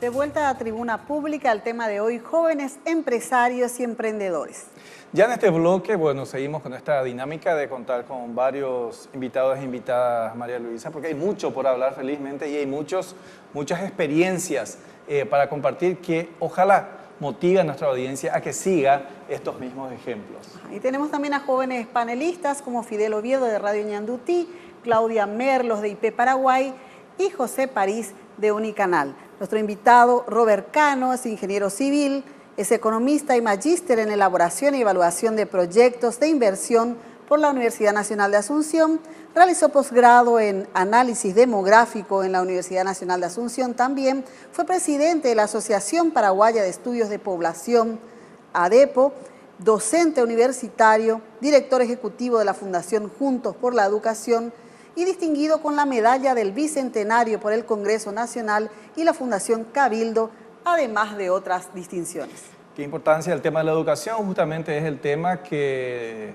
De vuelta a Tribuna Pública, el tema de hoy, jóvenes empresarios y emprendedores. Ya en este bloque, bueno, seguimos con esta dinámica de contar con varios invitados e invitadas, María Luisa, porque hay mucho por hablar felizmente y hay muchas experiencias para compartir que ojalá motive a nuestra audiencia a que siga estos mismos ejemplos. Y tenemos también a jóvenes panelistas como Fidel Oviedo de Radio Ñandutí, Claudia Merlos de IP Paraguay y José París de Unicanal. Nuestro invitado, Robert Cano, es ingeniero civil, es economista y magíster en elaboración y evaluación de proyectos de inversión por la Universidad Nacional de Asunción. Realizó posgrado en análisis demográfico en la Universidad Nacional de Asunción también. Fue presidente de la Asociación Paraguaya de Estudios de Población, ADEPO, docente universitario, director ejecutivo de la Fundación Juntos por la Educación y distinguido con la Medalla del Bicentenario por el Congreso Nacional y la Fundación Cabildo, además de otras distinciones. Qué importancia el tema de la educación, justamente es el tema que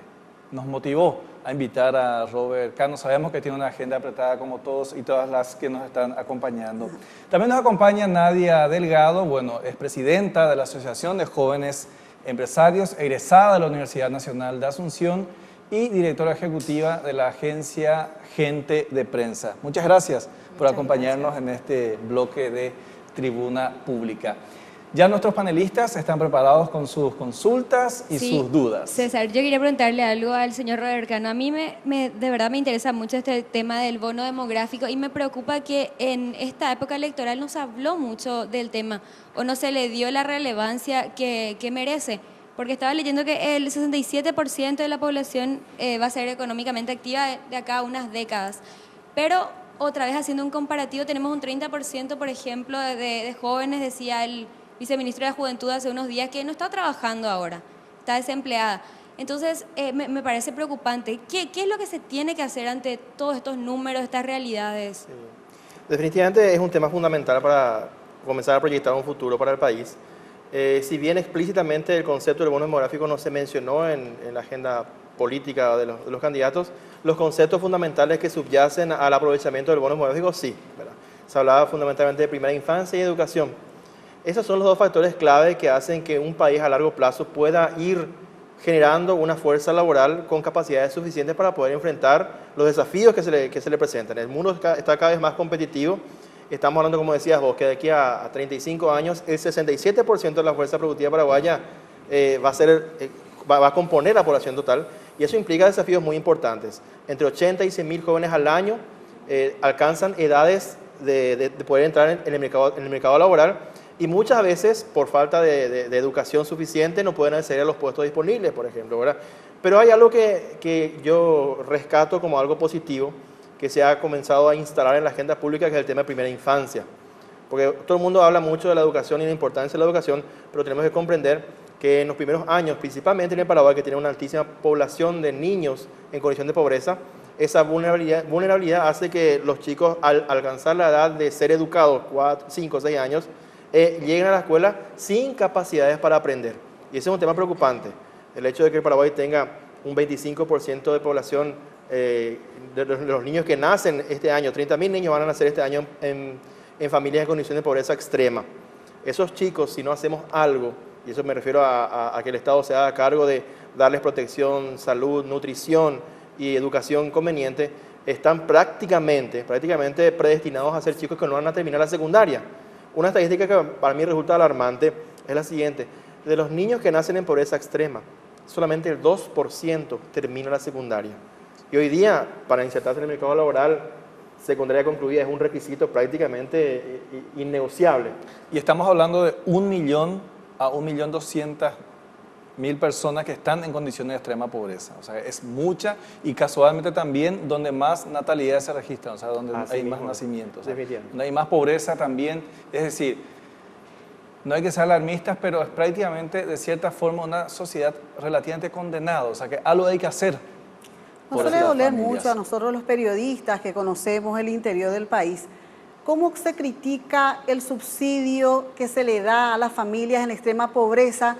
nos motivó a invitar a Robert Cano. Sabemos que tiene una agenda apretada como todos y todas las que nos están acompañando. También nos acompaña Nadia Delgado, bueno, es presidenta de la Asociación de Jóvenes Empresarios, egresada de la Universidad Nacional de Asunción y directora ejecutiva de la agencia Gente de Prensa. Muchas gracias por acompañarnos en este bloque de Tribuna Pública. Ya nuestros panelistas están preparados con sus consultas y sus dudas. César, yo quería preguntarle algo al señor Robert Cano. A mí de verdad me interesa mucho este tema del bono demográfico y me preocupa que en esta época electoral no se habló mucho del tema o no se le dio la relevancia que merece. Porque estaba leyendo que el 67% de la población va a ser económicamente activa de acá a unas décadas. Pero otra vez haciendo un comparativo, tenemos un 30%, por ejemplo, de jóvenes, decía el viceministro de la Juventud hace unos días, que no está trabajando ahora, está desempleada. Entonces, me parece preocupante. ¿Qué es lo que se tiene que hacer ante todos estos números, estas realidades? Sí. Definitivamente es un tema fundamental para comenzar a proyectar un futuro para el país. Si bien explícitamente el concepto del bono demográfico no se mencionó en la agenda política de los candidatos, los conceptos fundamentales que subyacen al aprovechamiento del bono demográfico sí, ¿verdad? Se hablaba fundamentalmente de primera infancia y educación. Esos son los dos factores clave que hacen que un país a largo plazo pueda ir generando una fuerza laboral con capacidades suficientes para poder enfrentar los desafíos que se le presentan. El mundo está cada vez más competitivo. Estamos hablando, como decías vos, que de aquí a 35 años el 67% de la fuerza productiva paraguaya va a componer la población total, y eso implica desafíos muy importantes. Entre 80 y 100 mil jóvenes al año alcanzan edades de poder entrar en el mercado laboral, y muchas veces por falta de educación suficiente no pueden acceder a los puestos disponibles, por ejemplo, ¿verdad? Pero hay algo que yo rescato como algo positivo, que se ha comenzado a instalar en la agenda pública, que es el tema de primera infancia. Porque todo el mundo habla mucho de la educación y la importancia de la educación, pero tenemos que comprender que en los primeros años, principalmente en el Paraguay, que tiene una altísima población de niños en condición de pobreza, esa vulnerabilidad hace que los chicos, al alcanzar la edad de ser educados, 4, 5, 6 años, lleguen a la escuela sin capacidades para aprender. Y ese es un tema preocupante. El hecho de que el Paraguay tenga un 25% de población de los niños que nacen este año, 30.000 niños van a nacer este año en familias en condiciones de pobreza extrema. Esos chicos, si no hacemos algo, y eso me refiero a que el Estado se haga cargo de darles protección, salud, nutrición y educación conveniente, están prácticamente predestinados a ser chicos que no van a terminar la secundaria. Una estadística que para mí resulta alarmante es la siguiente: de los niños que nacen en pobreza extrema, solamente el 2% termina la secundaria. Y hoy día, para insertarse en el mercado laboral, secundaria concluida es un requisito prácticamente innegociable. Y estamos hablando de 1 millón a 1.200.000 personas que están en condiciones de extrema pobreza. O sea, es mucha, y casualmente también donde más natalidad se registra, o sea, donde hay más nacimientos. O sea, donde hay más pobreza también. Es decir, no hay que ser alarmistas, pero es prácticamente, de cierta forma, una sociedad relativamente condenada. O sea, que algo hay que hacer. Nos suele doler mucho a nosotros los periodistas que conocemos el interior del país. ¿Cómo se critica el subsidio que se le da a las familias en extrema pobreza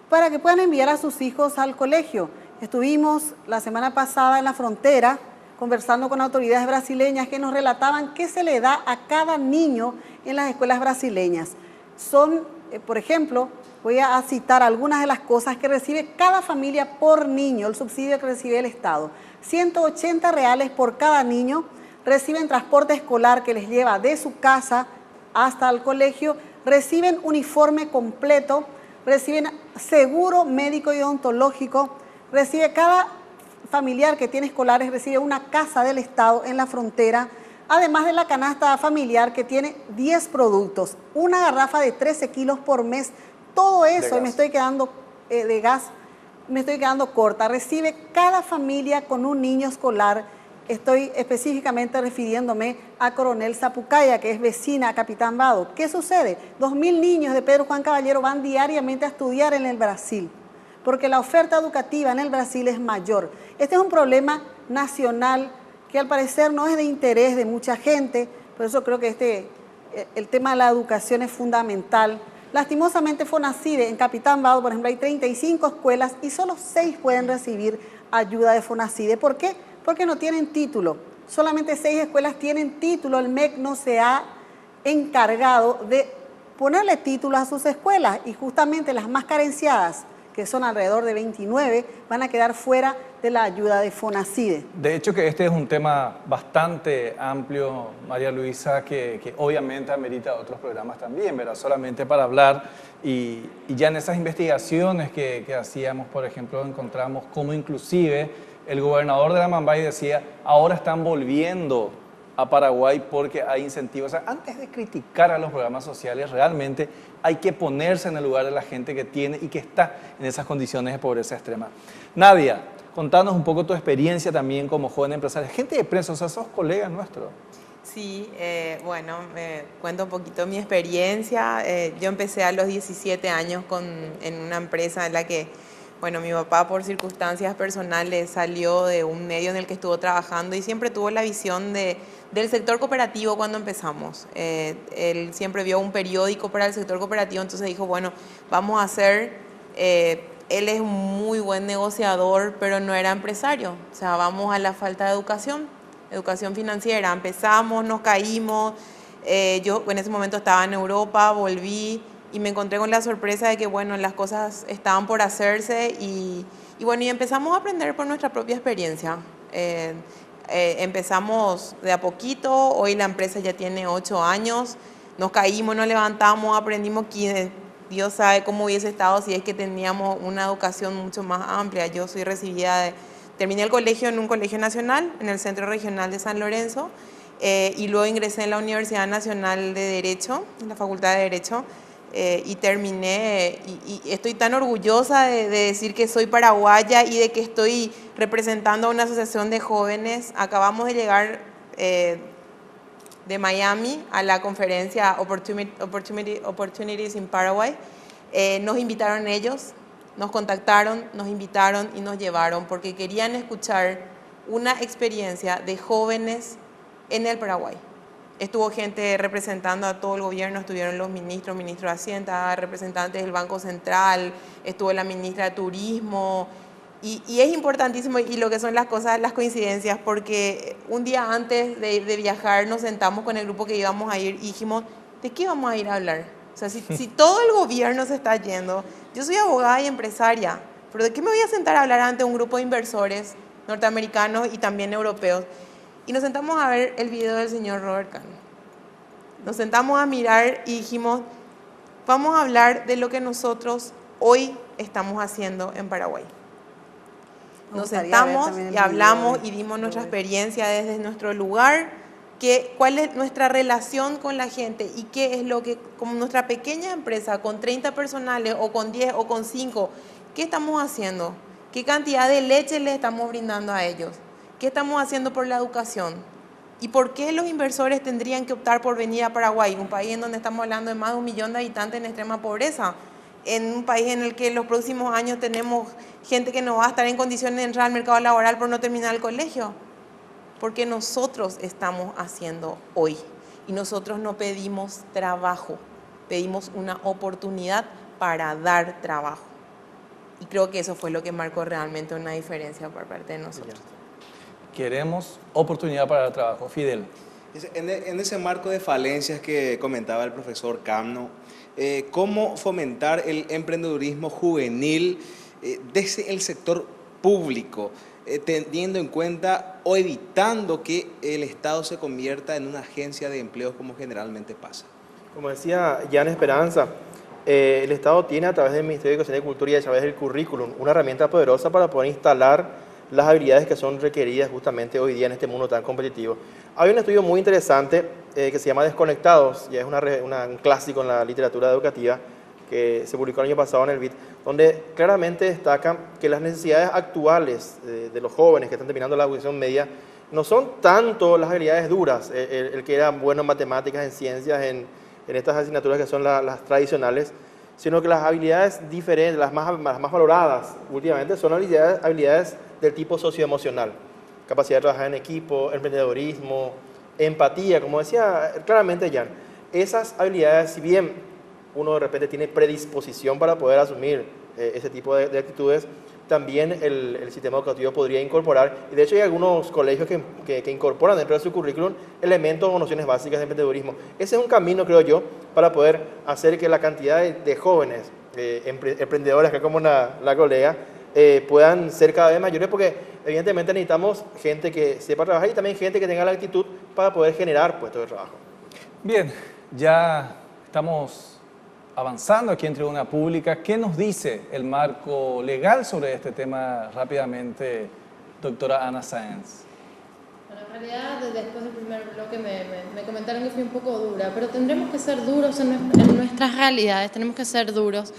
para que puedan enviar a sus hijos al colegio? Estuvimos la semana pasada en la frontera conversando con autoridades brasileñas que nos relataban qué se le da a cada niño en las escuelas brasileñas. son, por ejemplo, voy a citar algunas de las cosas que recibe cada familia por niño, el subsidio que recibe el Estado. 180 reales por cada niño, reciben transporte escolar que les lleva de su casa hasta el colegio, reciben uniforme completo, reciben seguro médico y odontológico, recibe cada familiar que tiene escolares, recibe una casa del Estado en la frontera, además de la canasta familiar que tiene 10 productos, una garrafa de 13 kilos por mes, todo eso, y me estoy quedando de gas, me estoy quedando corta. Recibe cada familia con un niño escolar. Estoy específicamente refiriéndome a Coronel Zapucaya, que es vecina a Capitán Vado. ¿Qué sucede? 2.000 niños de Pedro Juan Caballero van diariamente a estudiar en el Brasil, porque la oferta educativa en el Brasil es mayor. Este es un problema nacional que al parecer no es de interés de mucha gente, por eso creo que el tema de la educación es fundamental. Lastimosamente FONACIDE, en Capitán Vado, por ejemplo, hay 35 escuelas y solo 6 pueden recibir ayuda de FONACIDE. ¿Por qué? Porque no tienen título. Solamente 6 escuelas tienen título. El MEC no se ha encargado de ponerle títulos a sus escuelas y justamente las más carenciadas, que son alrededor de 29, van a quedar fuera de la ayuda de FONACIDE. De hecho que este es un tema bastante amplio, María Luisa, que obviamente amerita otros programas también, ¿verdad? Solamente para hablar y ya en esas investigaciones que hacíamos, por ejemplo, encontramos cómo inclusive el gobernador de la Mambay decía, ahora están volviendo a Paraguay porque hay incentivos. O sea, antes de criticar a los programas sociales, realmente hay que ponerse en el lugar de la gente que tiene y que está en esas condiciones de pobreza extrema. Nadia, contanos un poco tu experiencia también como joven empresaria. Gente de prensa, o sea, sos colega nuestro. Sí, bueno, cuento un poquito mi experiencia. Yo empecé a los 17 años en una empresa en la que, bueno, mi papá por circunstancias personales salió de un medio en el que estuvo trabajando y siempre tuvo la visión del sector cooperativo cuando empezamos. Él siempre vio un periódico para el sector cooperativo, entonces dijo, bueno, vamos a hacer... él es un muy buen negociador, pero no era empresario. O sea, vamos a la falta de educación financiera. Empezamos, nos caímos. Yo en ese momento estaba en Europa, volví y me encontré con la sorpresa de que, bueno, las cosas estaban por hacerse y bueno, y empezamos a aprender por nuestra propia experiencia. Empezamos de a poquito, hoy la empresa ya tiene 8 años, nos caímos, nos levantamos, aprendimos que Dios sabe cómo hubiese estado si es que teníamos una educación mucho más amplia. Yo soy recibida terminé el colegio en un colegio nacional, en el Centro Regional de San Lorenzo, y luego ingresé en la Universidad Nacional de Derecho, en la Facultad de Derecho, y terminé, y estoy tan orgullosa de decir que soy paraguaya y de que estoy representando a una asociación de jóvenes. Acabamos de llegar de Miami a la conferencia Opportunities in Paraguay. Nos invitaron ellos, nos contactaron, nos invitaron y nos llevaron porque querían escuchar una experiencia de jóvenes en el Paraguay. Estuvo gente representando a todo el gobierno, estuvieron los ministros de Hacienda, representantes del Banco Central, estuvo la ministra de Turismo, y es importantísimo, y lo que son las cosas, las coincidencias, porque un día antes de viajar nos sentamos con el grupo que íbamos a ir y dijimos, ¿de qué vamos a ir a hablar? O sea, si todo el gobierno se está yendo, yo soy abogada y empresaria, pero ¿de qué me voy a sentar a hablar ante un grupo de inversores norteamericanos y también europeos? Y nos sentamos a ver el video del señor Robert Cano. Nos sentamos a mirar y dijimos, vamos a hablar de lo que nosotros hoy estamos haciendo en Paraguay. Nos sentamos y hablamos y dimos nuestra experiencia desde nuestro lugar, cuál es nuestra relación con la gente y qué es lo que, como nuestra pequeña empresa, con 30 personales o con 10 o con 5, ¿qué estamos haciendo? ¿Qué cantidad de leche les estamos brindando a ellos? ¿Qué estamos haciendo por la educación? ¿Y por qué los inversores tendrían que optar por venir a Paraguay, un país en donde estamos hablando de más de 1 millón de habitantes en extrema pobreza? En un país en el que en los próximos años tenemos gente que no va a estar en condiciones de entrar al mercado laboral por no terminar el colegio. Porque nosotros estamos haciendo hoy. Y nosotros no pedimos trabajo, pedimos una oportunidad para dar trabajo. Y creo que eso fue lo que marcó realmente una diferencia por parte de nosotros. Queremos oportunidad para el trabajo. Fidel. En ese marco de falencias que comentaba el profesor Cano, cómo fomentar el emprendedurismo juvenil desde el sector público, teniendo en cuenta o evitando que el Estado se convierta en una agencia de empleo como generalmente pasa. Como decía Jan Esperanza, el Estado tiene a través del Ministerio de Educación y Cultura y a través del currículum una herramienta poderosa para poder instalar las habilidades que son requeridas justamente hoy día en este mundo tan competitivo. Hay un estudio muy interesante que se llama Desconectados, ya es un clásico en la literatura educativa, que se publicó el año pasado en el BIT, donde claramente destacan que las necesidades actuales de los jóvenes que están terminando la educación media no son tanto las habilidades duras, el que era bueno en matemáticas, en ciencias, en estas asignaturas que son las tradicionales, sino que las habilidades diferentes, las más valoradas últimamente, son habilidades del tipo socioemocional. Capacidad de trabajar en equipo, emprendedorismo, empatía, como decía claramente Jan. Esas habilidades, si bien uno de repente tiene predisposición para poder asumir ese tipo de actitudes, también el sistema educativo podría incorporar, y de hecho hay algunos colegios que incorporan dentro de su currículum elementos o nociones básicas de emprendedurismo. Ese es un camino, creo yo, para poder hacer que la cantidad de jóvenes emprendedores, que como la colega, puedan ser cada vez mayores, porque evidentemente necesitamos gente que sepa trabajar y también gente que tenga la actitud para poder generar puestos de trabajo. Bien, ya estamos avanzando aquí en Tribuna Pública. ¿Qué nos dice el marco legal sobre este tema rápidamente, doctora Ana Sáenz? Bueno, en realidad, después del primer bloque me comentaron que fui un poco dura, pero tendremos que ser duros en nuestras realidades, tenemos que ser duros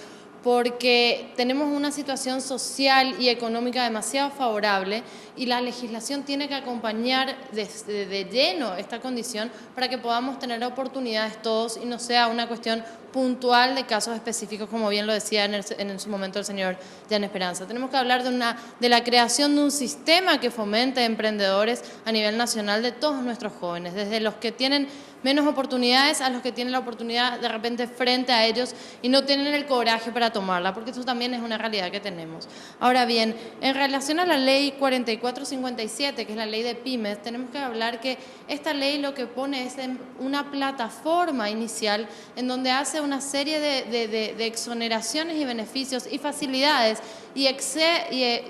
porque tenemos una situación social y económica demasiado favorable y la legislación tiene que acompañar de lleno esta condición para que podamos tener oportunidades todos y no sea una cuestión puntual de casos específicos, como bien lo decía en su momento el señor Jan Esperanza. Tenemos que hablar de la creación de un sistema que fomente emprendedores a nivel nacional de todos nuestros jóvenes, desde los que tienen menos oportunidades a los que tienen la oportunidad de repente frente a ellos y no tienen el coraje para tomarla, porque eso también es una realidad que tenemos. Ahora bien, en relación a la ley 4457, que es la ley de pymes, tenemos que hablar que esta ley lo que pone es una plataforma inicial en donde hace una serie de exoneraciones y beneficios y facilidades y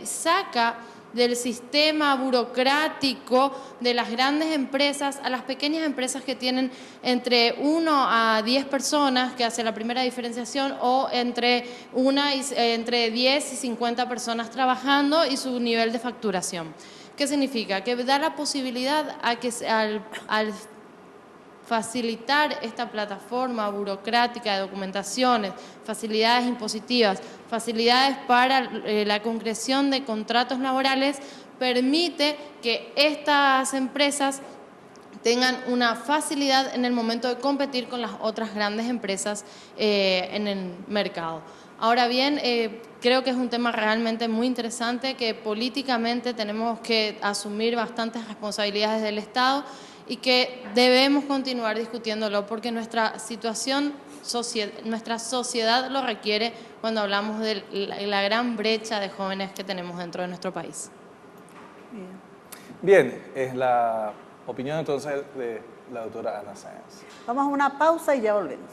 saca del sistema burocrático de las grandes empresas a las pequeñas empresas que tienen entre 1 a 10 personas, que hace la primera diferenciación, o entre 10 y 50 personas trabajando y su nivel de facturación. ¿Qué significa? Que da la posibilidad a que al facilitar esta plataforma burocrática de documentaciones, facilidades impositivas, facilidades para la concreción de contratos laborales, permite que estas empresas tengan una facilidad en el momento de competir con las otras grandes empresas en el mercado. Ahora bien, creo que es un tema realmente muy interesante que políticamente tenemos que asumir bastantes responsabilidades del Estado y que debemos continuar discutiéndolo porque nuestra situación, nuestra sociedad lo requiere cuando hablamos de la gran brecha de jóvenes que tenemos dentro de nuestro país. Bien, es la opinión entonces de la doctora Ana Sáenz. Vamos a una pausa y ya volvemos.